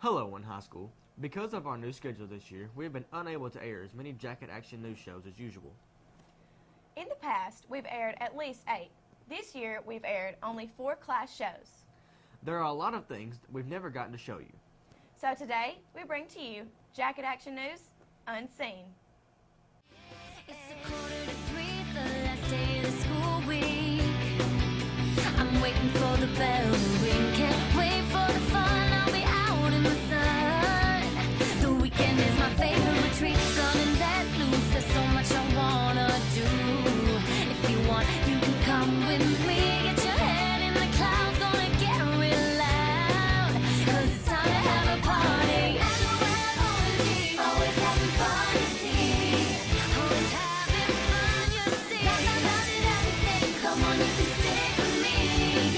Hello, One High School. Because of our new schedule this year, we have been unable to air as many Jacket Action news shows as usual. In the past, we've aired at least 8. This year, we've aired only 4 class shows. There are a lot of things that we've never gotten to show you. So today, we bring to you Jacket Action News, Unseen. It's a 2:45, the last day of the school week. I'm waiting for the bell to ring. Can't wait for the fun. I'll be out in the sun. The weekend is my favorite retreat. Gonna let loose. There's so much I wanna do. If you want, you can come with me. Get your head in the clouds. Gonna get real loud. 'Cause it's time to have a party. Always having fun, you see. Always having fun, you see. Come on, you can stick with me,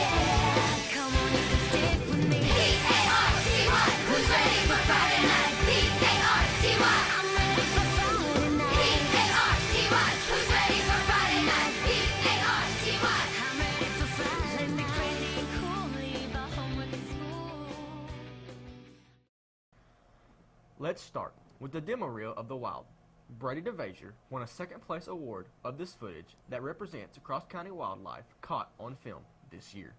yeah. Come on, you can stick with me. P-A-R-T-Y, who's ready for Friday night? P-A-R-T-Y, I'm ready for Friday night. P-A-R-T-Y, who's ready for Friday night? P-A-R-T-Y, I'm ready for Friday. Let's be crazy and cool, leave our homework at school. Let's start with the demo reel of The Wild. Brady Devazier won a second place award of this footage that represents cross-county wildlife caught on film this year.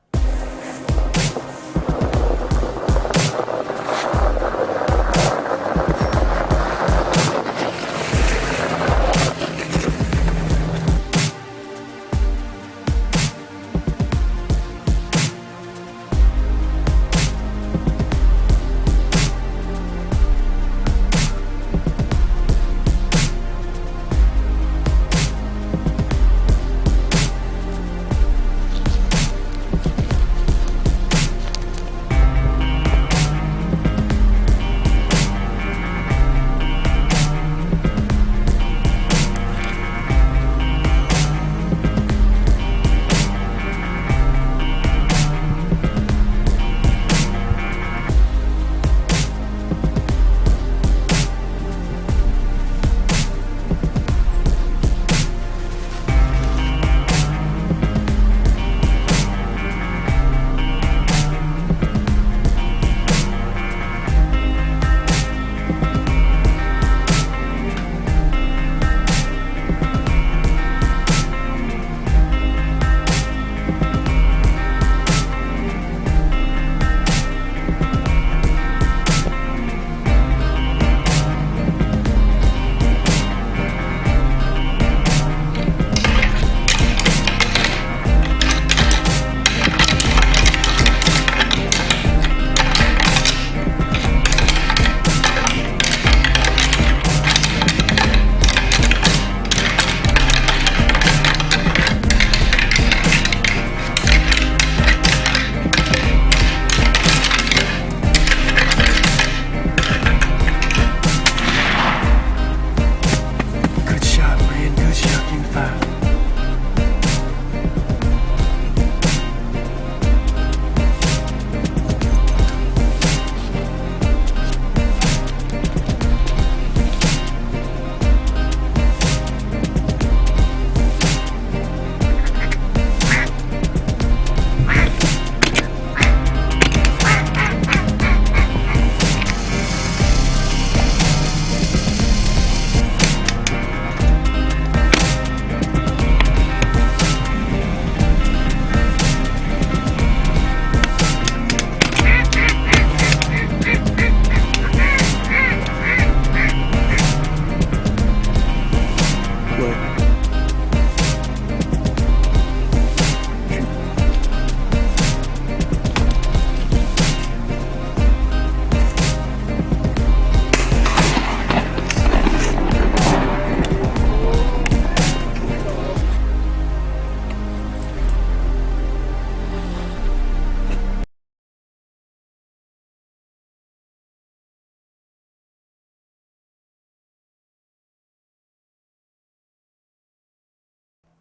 Good shot, man. Good shot. You foul.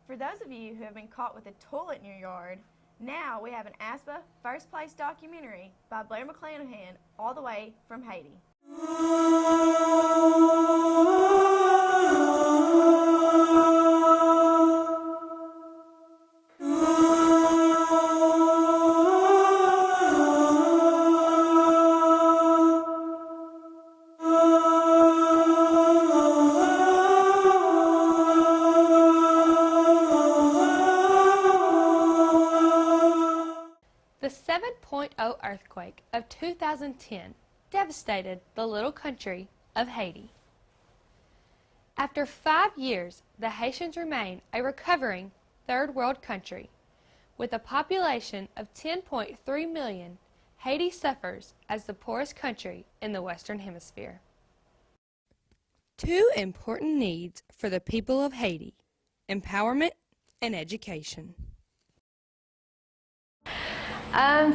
For those of you who have been caught with a toilet in your yard, now we have an ASPA First Place documentary by Blair McClanahan all the way from Haiti. earthquake of 2010 devastated the little country of Haiti. After 5 years, the Haitians remain a recovering third world country. With a population of 10.3 million, Haiti suffers as the poorest country in the Western Hemisphere. 2 important needs for the people of Haiti: empowerment and education.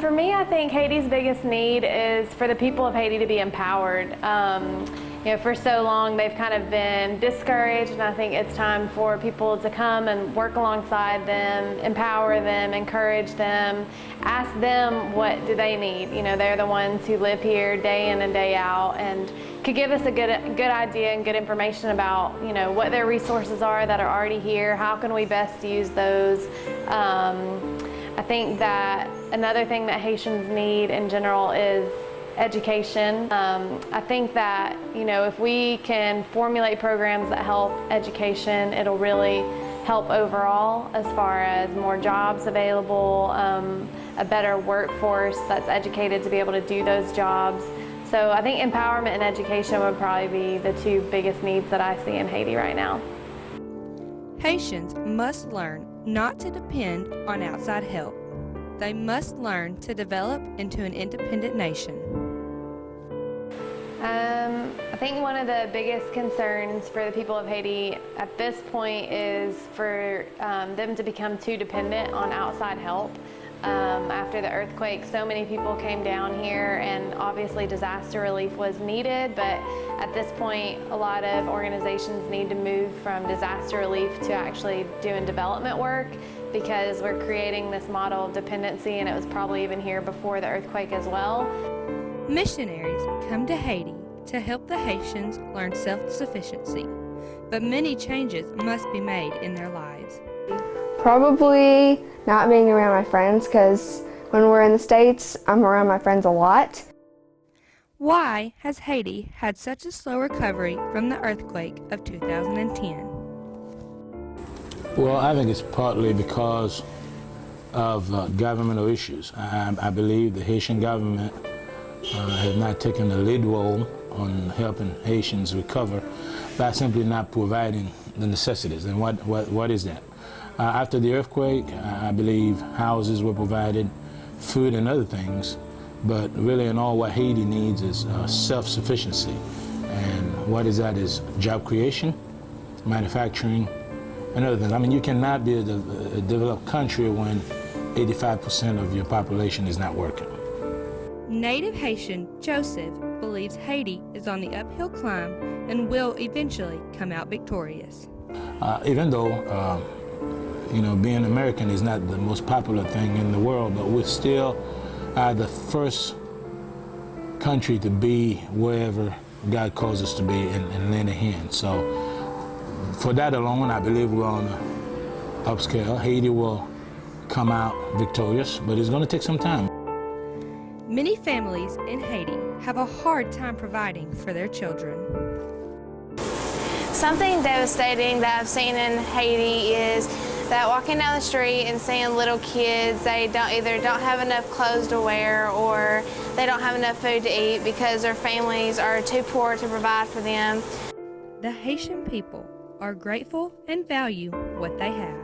For me, I think Haiti's biggest need is for the people of Haiti to be empowered. For so long they've kind of been discouraged, and I think it's time for people to come and work alongside them, empower them, encourage them, ask them what do they need. They're the ones who live here day in and day out and could give us a good idea and good information about what their resources are that are already here. How can we best use those? I think that another thing that Haitians need in general is education. I think that if we can formulate programs that help education, it'll really help overall as far as more jobs available, a better workforce that's educated to be able to do those jobs. So I think empowerment and education would probably be the 2 biggest needs that I see in Haiti right now. Haitians must learn not to depend on outside help. They must learn to develop into an independent nation. I think one of the biggest concerns for the people of Haiti at this point is for them to become too dependent on outside help. After the earthquake, so many people came down here, and obviously disaster relief was needed, but at this point a lot of organizations need to move from disaster relief to actually doing development work, because we're creating this model of dependency, and it was probably even here before the earthquake as well. Missionaries come to Haiti to help the Haitians learn self-sufficiency, but many changes must be made in their lives. Probably not being around my friends, because when we're in the States, I'm around my friends a lot. Why has Haiti had such a slow recovery from the earthquake of 2010? Well, I think it's partly because of governmental issues. I believe the Haitian government has not taken the lead role on helping Haitians recover by simply not providing the necessities. And what is that? After the earthquake, I believe houses were provided, food and other things, but really in all what Haiti needs is self-sufficiency. And what is that is job creation, manufacturing, and other things. I mean, you cannot be a developed country when 85% of your population is not working. Native Haitian Joseph believes Haiti is on the uphill climb and will eventually come out victorious. Even though being American is not the most popular thing in the world, but we're still the first country to be wherever God calls us to be and lend a hand. So for that alone, I believe we're on the upscale. Haiti will come out victorious, but it's going to take some time. Many families in Haiti have a hard time providing for their children. Something devastating that I've seen in Haiti is that walking down the street and seeing little kids, they either don't have enough clothes to wear or they don't have enough food to eat because their families are too poor to provide for them. The Haitian people are grateful and value what they have.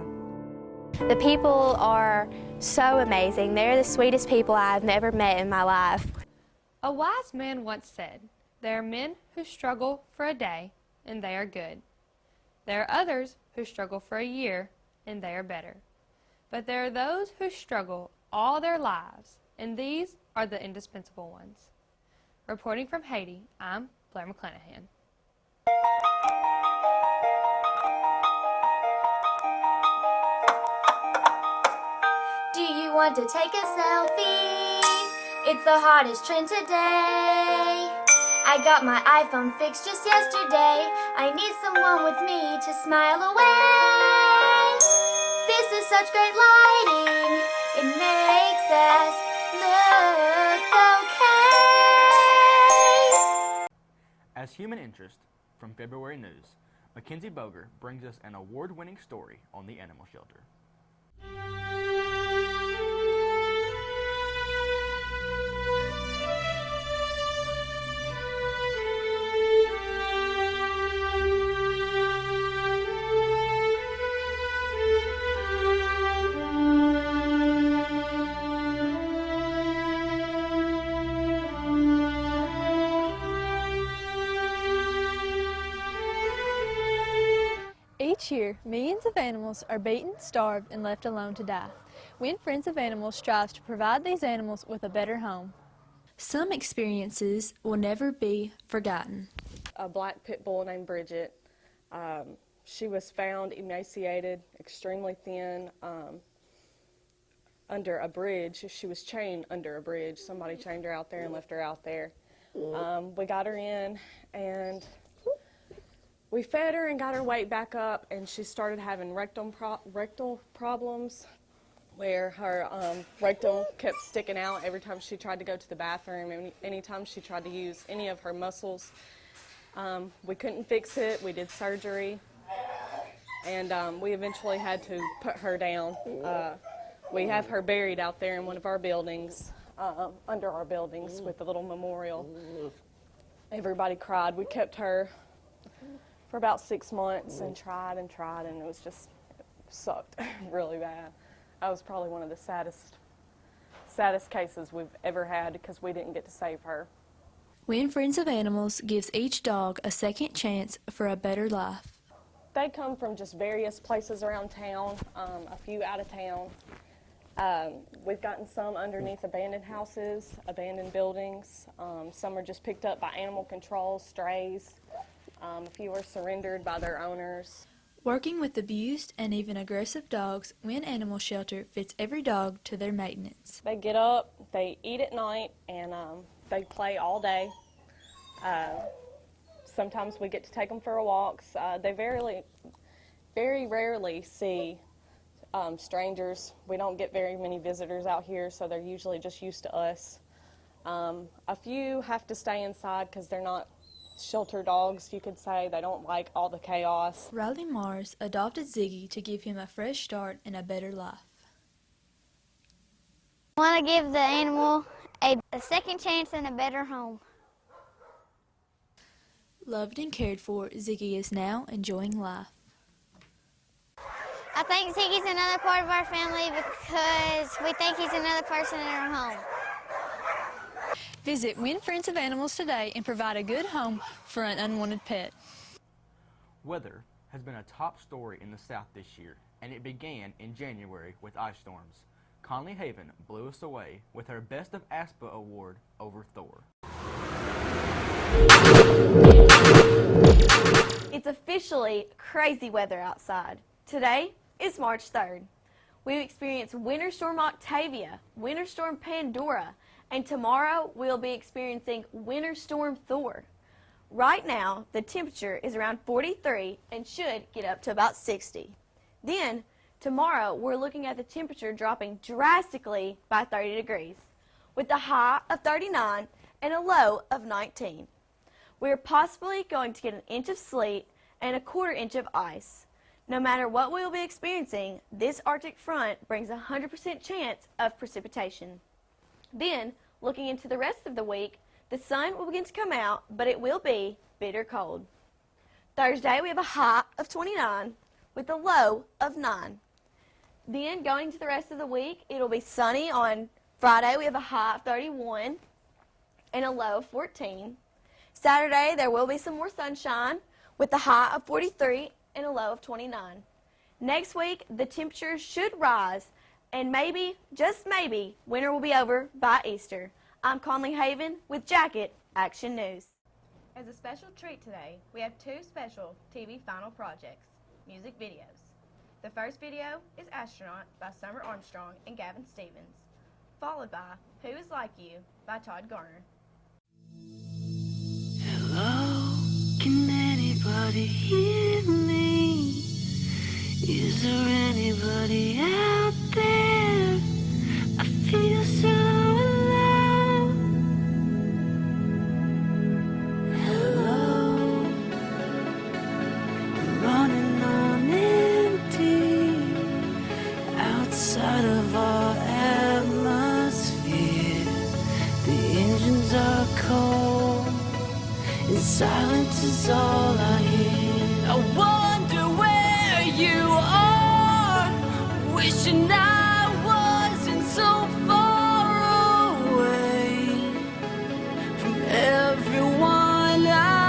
The people are so amazing. They're the sweetest people I've ever met in my life. A wise man once said, "There are men who struggle for a day, and they are good. There are others who struggle for a year, and they are better. But there are those who struggle all their lives, and these are the indispensable ones." Reporting from Haiti, I'm Blair McClanahan. Do you want to take a selfie? It's the hottest trend today. I got my iPhone fixed just yesterday. I need someone with me to smile away. This is such great lighting. It makes us look okay. As Human Interest from February News, Mackenzie Boger brings us an award-winning story on the animal shelter. Each year, millions of animals are beaten, starved, and left alone to die. We in Friends of Animals strives to provide these animals with a better home. Some experiences will never be forgotten. A black pit bull named Bridget. She was found emaciated, extremely thin, under a bridge. She was chained under a bridge. Somebody chained her out there and left her out there. We got her in and we fed her and got her weight back up, and she started having rectal problems where her rectum kept sticking out every time she tried to go to the bathroom, anytime she tried to use any of her muscles. We couldn't fix it. We did surgery, and we eventually had to put her down. We have her buried out there in one of our buildings, under our buildings, with a little memorial. Everybody cried. We kept her for about 6 months and tried, and it was just, it sucked really bad. That was probably one of the saddest cases we've ever had because we didn't get to save her. We in Friends of Animals gives each dog a second chance for a better life. They come from just various places around town, a few out of town. We've gotten some underneath abandoned houses, abandoned buildings. Some are just picked up by animal control, strays. A few are surrendered by their owners. Working with abused and even aggressive dogs, Wynn Animal Shelter fits every dog to their maintenance. They get up, they eat at night, and they play all day. Sometimes we get to take them for walks. They very rarely see strangers. We don't get very many visitors out here, so they're usually just used to us. A few have to stay inside because they're not shelter dogs, you could say. They don't like all the chaos. Riley Mars adopted Ziggy to give him a fresh start and a better life. I want to give the animal a second chance and a better home. Loved and cared for, Ziggy is now enjoying life. I think Ziggy's another part of our family because we think he's another person in our home. Visit Wynn Friends of Animals today and provide a good home for an unwanted pet. Weather has been a top story in the South this year, and it began in January with ice storms. Conlee Haven blew us away with her Best of ASPA award over Thor. It's officially crazy weather outside. Today is March 3rd. We've experienced Winter Storm Octavia, Winter Storm Pandora, and tomorrow we'll be experiencing Winter Storm Thor. Right now, the temperature is around 43 and should get up to about 60. Then, tomorrow we're looking at the temperature dropping drastically by 30 degrees, with a high of 39 and a low of 19. We're possibly going to get an inch of sleet and a quarter inch of ice. No matter what we will be experiencing, this Arctic front brings a 100% chance of precipitation. Then, looking into the rest of the week, the sun will begin to come out, but it will be bitter cold. Thursday, we have a high of 29 with a low of 9. Then, going to the rest of the week, it'll be sunny on Friday. We have a high of 31 and a low of 14. Saturday, there will be some more sunshine with a high of 43 and a low of 29. Next week, the temperature should rise, and maybe, just maybe, winter will be over by Easter. I'm Conlee Haven with Jacket Action News. As a special treat today, we have 2 special TV final projects, music videos. The first video is Astronaut by Summer Armstrong and Gavin Stevens, followed by Who Is Like You by Todd Garner. Hello, can anybody hear me? Is there anybody out there? I feel so alone. Hello, I'm running on empty outside of our atmosphere. The engines are cold and silence is all I hear. I wonder where you are, wishing I wasn't so far away from everyone I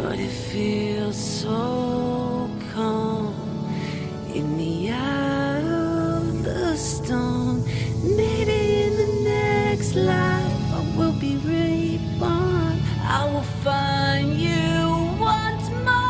but it feels so calm in the eye of the storm. Maybe in the next life I will be reborn. I will find you once more.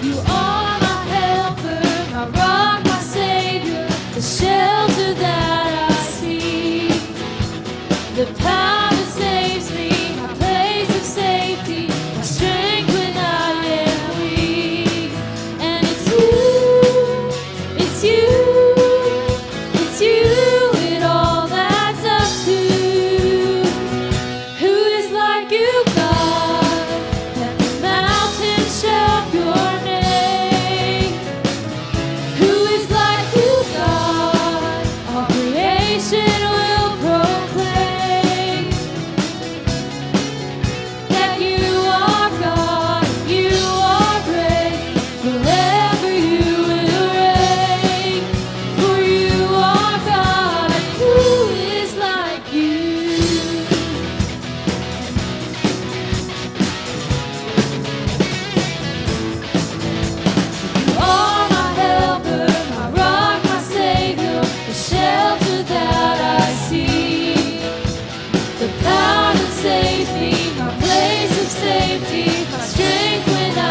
You are my helper, my rock, my savior, the shelter that I seek, the power that saves me, my place of safety, my strength when I am weak. And it's you, it's you, it's you, it all adds up to. Who is like you, God? Let the mountains shout your name. Who is like you, God? All creation will proclaim that you are God, you are great, forever you will reign. For you are God, and who is like you? You are my helper, my rock, my savior, the shelter that I seek, the power that saves me, my place of safety, my strength when I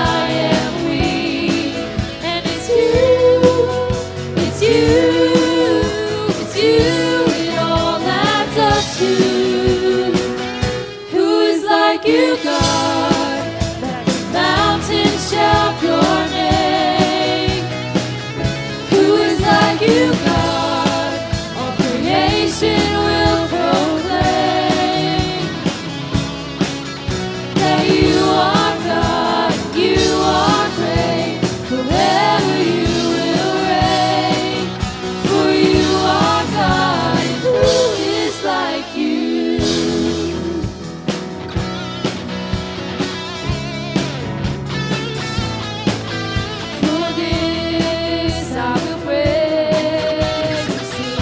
am weak. And it's you, it's you, it's you, it all adds up to. Who is like you, God? Let the mountains shout your name. Who is like you, God? All creation will proclaim that you are God, you are great, forever you will reign. For you are God, and who is like you? For this I will praise and sing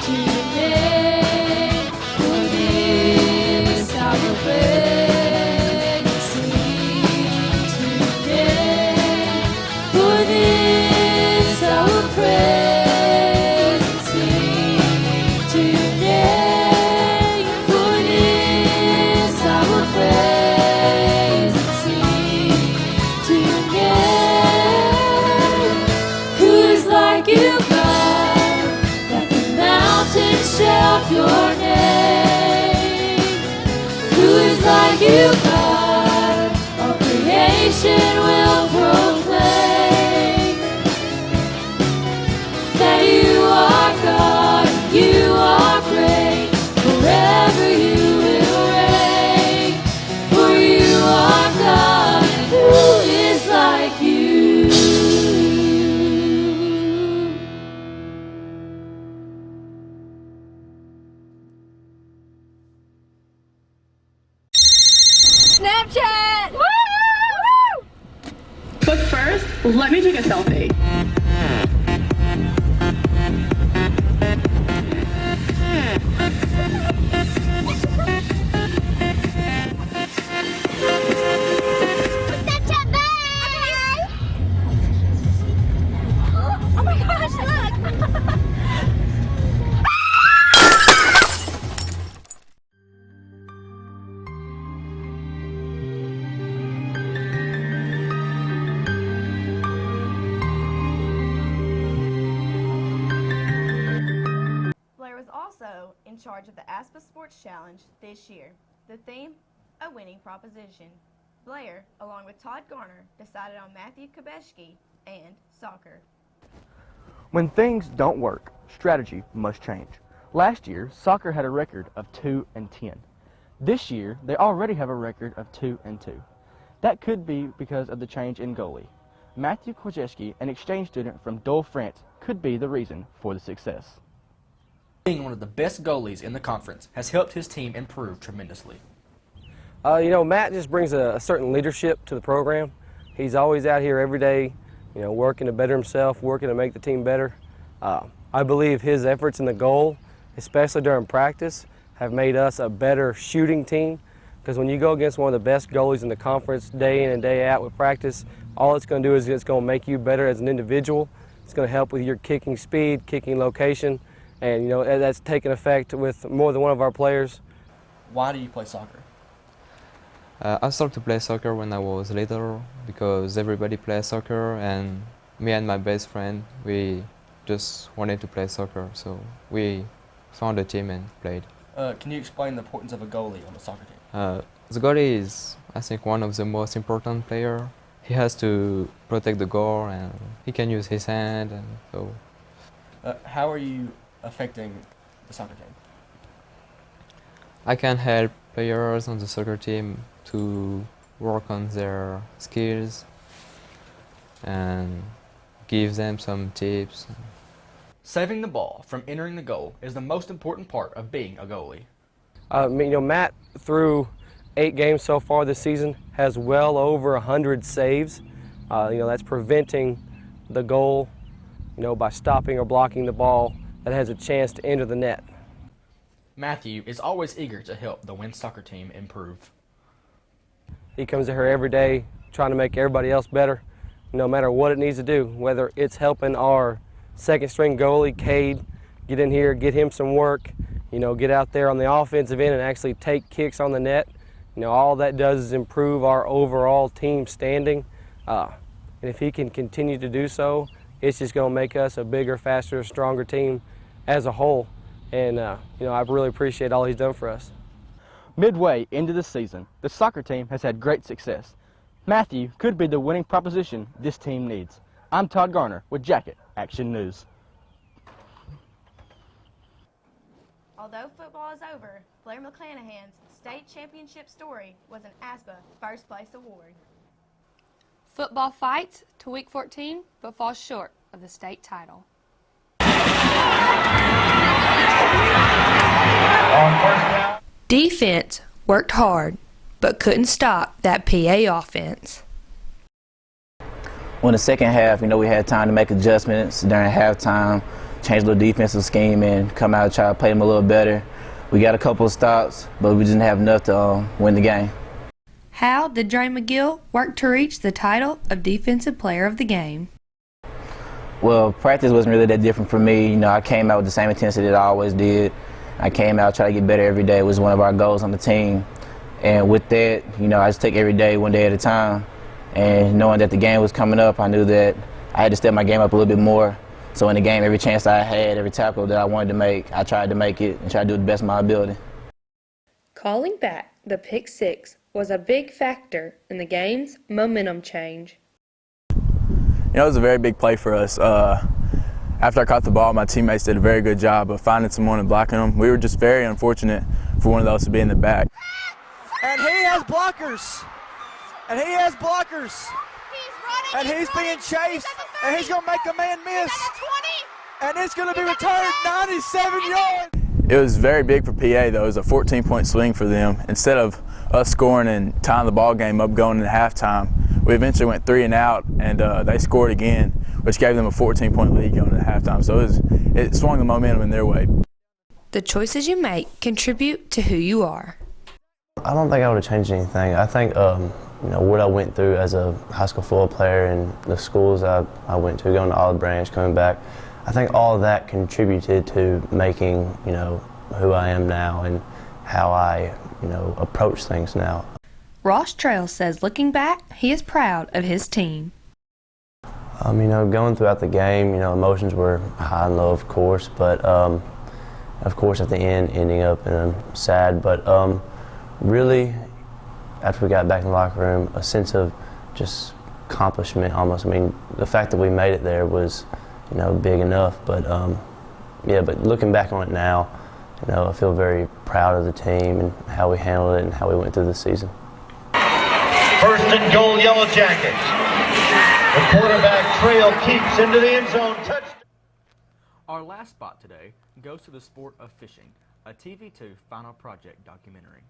to your name. For this I will praise and sing to your name. For this I will praise and sing to your name. For this I will praise and sing to your name. Who is like you, God? Let the mountains shout your name. Who is like you, God? All creation will proclaim that you are God, you are great, forever you will reign. For you are God, and who is like you? Snapchat! But first, let me take a selfie. Snapchat back! Oh my gosh, look! also in charge of the ASPA Sports Challenge this year. The theme, a winning proposition. Blair, along with Todd Garner, decided on Matthew Kabeshki and soccer. When things don't work, strategy must change. Last year, soccer had a record of 2-10. This year, they already have a record of 2-2. That could be because of the change in goalie. Matthew Kabeshki, an exchange student from Dole, France, could be the reason for the success. Being one of the best goalies in the conference has helped his team improve tremendously. Matt just brings a certain leadership to the program. He's always out here every day, working to better himself, working to make the team better. I believe his efforts in the goal, especially during practice, have made us a better shooting team. Because when you go against one of the best goalies in the conference day in and day out with practice, all it's going to do is it's going to make you better as an individual. It's going to help with your kicking speed, kicking location, and that's taken effect with more than one of our players. Why do you play soccer? I started to play soccer when I was little because everybody plays soccer, and me and my best friend, we just wanted to play soccer, so we found a team and played. Can you explain the importance of a goalie on the soccer team? The goalie is, I think, one of the most important players. He has to protect the goal, and he can use his hand, and so. How are you affecting the soccer team? I can help players on the soccer team to work on their skills and give them some tips. Saving the ball from entering the goal is the most important part of being a goalie. Matt, through 8 games so far this season, has well over 100 saves. That's preventing the goal, by stopping or blocking the ball that has a chance to enter the net. Matthew is always eager to help the WIN soccer team improve. He comes to her every day trying to make everybody else better, no matter what it needs to do, whether it's helping our second string goalie, Cade, get in here, get him some work, get out there on the offensive end and actually take kicks on the net. All that does is improve our overall team standing. And if he can continue to do so, it's just going to make us a bigger, faster, stronger team as a whole. And, I really appreciate all he's done for us. Midway into the season, the soccer team has had great success. Matthew could be the winning proposition this team needs. I'm Todd Garner with Jacket Action News. Although football is over, Blair McClanahan's state championship story was an ASPA first place award. Football fights to week 14, but falls short of the state title. Defense worked hard, but couldn't stop that PA offense. Well, in the second half, we had time to make adjustments during halftime, change the defensive scheme and come out and try to play them a little better. We got a couple of stops, but we didn't have enough to win the game. How did Dre McGill work to reach the title of Defensive Player of the Game? Well, practice wasn't really that different for me. I came out with the same intensity that I always did. I came out trying to get better every day. It was one of our goals on the team. And with that, I just took every day, one day at a time. And knowing that the game was coming up, I knew that I had to step my game up a little bit more. So in the game, every chance I had, every tackle that I wanted to make, I tried to make it and try to do the best of my ability. Calling back the pick six was a big factor in the game's momentum change. It was a very big play for us. After I caught the ball, my teammates did a very good job of finding someone and blocking them. We were just very unfortunate for one of those to be in the back. And he has blockers. And he has blockers. And he's being chased. And he's going to make a man miss. And it's going to be returned 97 yards. It was very big for PA, though. It was a 14-point swing for them. Instead of us scoring and tying the ball game up going into halftime, we eventually went 3 and out, and they scored again, which gave them a 14-point lead going into halftime. So it swung the momentum in their way. The choices you make contribute to who you are. I don't think I would have changed anything. I think what I went through as a high school football player and the schools I went to, going to Olive Branch, coming back, I think all of that contributed to making who I am now and how I approach things now. Ross Trail says looking back, he is proud of his team. Going throughout the game, emotions were high and low, of course, but of course, at the end, ending up in a sad, but really, after we got back in the locker room, a sense of just accomplishment almost. I mean, the fact that we made it there was, big enough, but yeah, but looking back on it now, I feel very proud of the team and how we handled it and how we went through the season. First and goal, Yellow Jackets. The quarterback trail keeps into the end zone. Touchdown. Our last spot today goes to the sport of fishing, a TV2 final project documentary.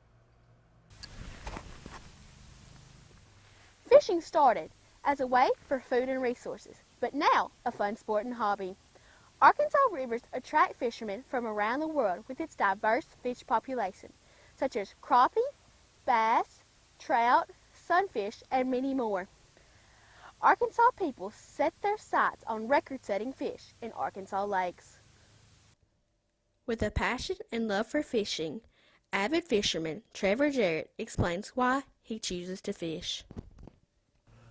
Fishing started as a way for food and resources, but now a fun sport and hobby. Arkansas rivers attract fishermen from around the world with its diverse fish population, such as crappie, bass, trout, sunfish, and many more. Arkansas people set their sights on record-setting fish in Arkansas lakes. With a passion and love for fishing, avid fisherman Trevor Jarrett explains why he chooses to fish.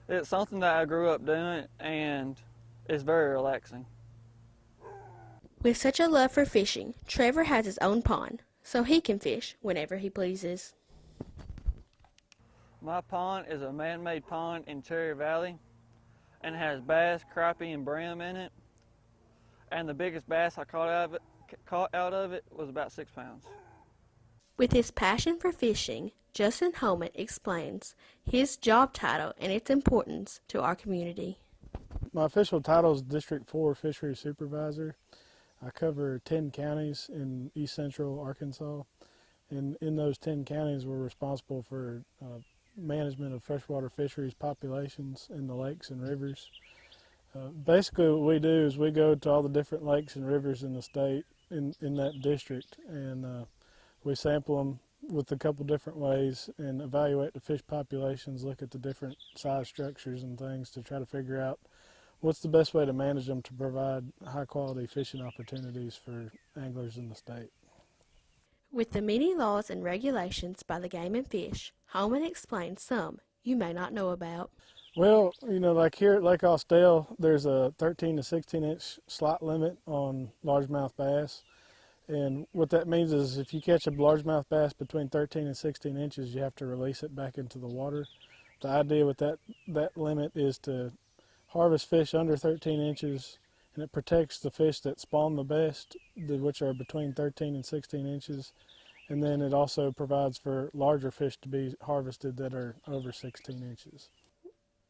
It's something that I grew up doing, and it's very relaxing. With such a love for fishing, Trevor has his own pond, so he can fish whenever he pleases. My pond is a man-made pond in Cherry Valley, and has bass, crappie, and brim in it. And the biggest bass I caught out of it was about 6 pounds. With his passion for fishing, Justin Holman explains his job title and its importance to our community. My official title is District 4 Fisheries Supervisor. I cover 10 counties in east central Arkansas, and in those 10 counties we're responsible for management of freshwater fisheries populations in the lakes and rivers. Basically what we do is we go to all the different lakes and rivers in the state in that district, and we sample them with a couple different ways and evaluate the fish populations, look at the different size structures and things to try to figure out what's the best way to manage them to provide high quality fishing opportunities for anglers in the state. With the many laws and regulations by the Game and Fish, Holman explains some you may not know about. Well, like here at Lake Austell, there's a 13 to 16 inch slot limit on largemouth bass. And what that means is if you catch a largemouth bass between 13 and 16 inches, you have to release it back into the water. The idea with that limit is to harvest fish under 13 inches, and it protects the fish that spawn the best, which are between 13 and 16 inches. And then it also provides for larger fish to be harvested that are over 16 inches.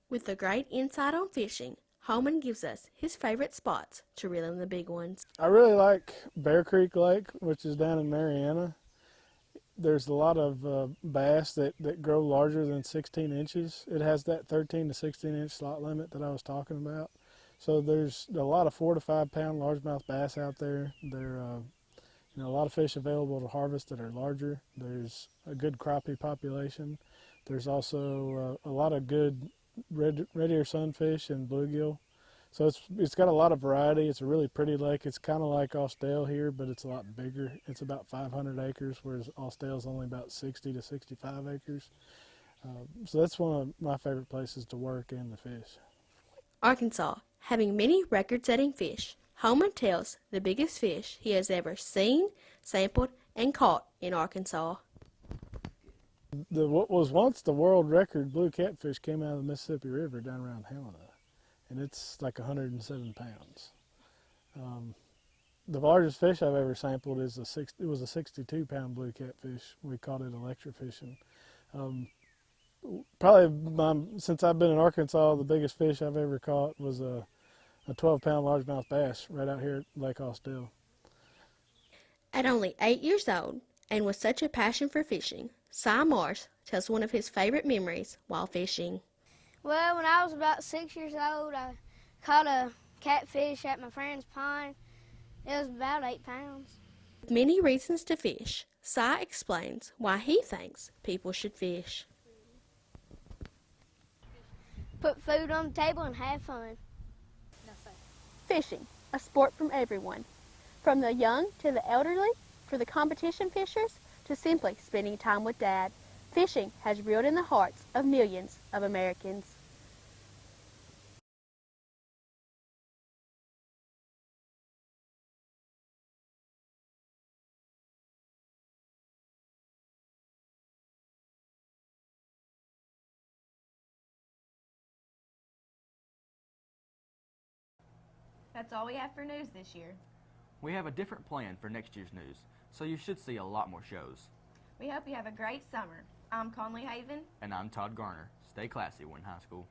With a great insight on fishing, Holman gives us his favorite spots to reel in the big ones. I really like Bear Creek Lake, which is down in Mariana. There's a lot of bass that grow larger than 16 inches. It has that 13 to 16 inch slot limit that I was talking about. So there's a lot of 4 to 5 pound largemouth bass out there. There are a lot of fish available to harvest that are larger. There's a good crappie population. There's also a lot of good red ear sunfish and bluegill. So it's got a lot of variety. It's a really pretty lake. It's kind of like Austell here, but it's a lot bigger. It's about 500 acres, whereas Austell's only about 60 to 65 acres. So that's one of my favorite places to work and to fish. Arkansas, having many record-setting fish, Holman tells the biggest fish he has ever seen, sampled, and caught in Arkansas. What was once the world record blue catfish came out of the Mississippi River down around Helena, and it's like 107 pounds. The largest fish I've ever sampled was a 62-pound blue catfish. We caught it electrofishing. Since I've been in Arkansas, the biggest fish I've ever caught was a 12-pound largemouth bass right out here at Lake Austell. At only 8 years old, and with such a passion for fishing, Cy Marsh tells one of his favorite memories while fishing. Well, when I was about 6 years old, I caught a catfish at my friend's pond. It was about 8 pounds. With many reasons to fish, Cy explains why he thinks people should fish. Put food on the table and have fun. Fishing, a sport from everyone, from the young to the elderly, for the competition fishers to simply spending time with Dad. Fishing has reeled in the hearts of millions of Americans. That's all we have for news this year. We have a different plan for next year's news, so you should see a lot more shows. We hope you have a great summer. I'm Conlee Haven. And I'm Todd Garner. Stay classy, Wynn High School.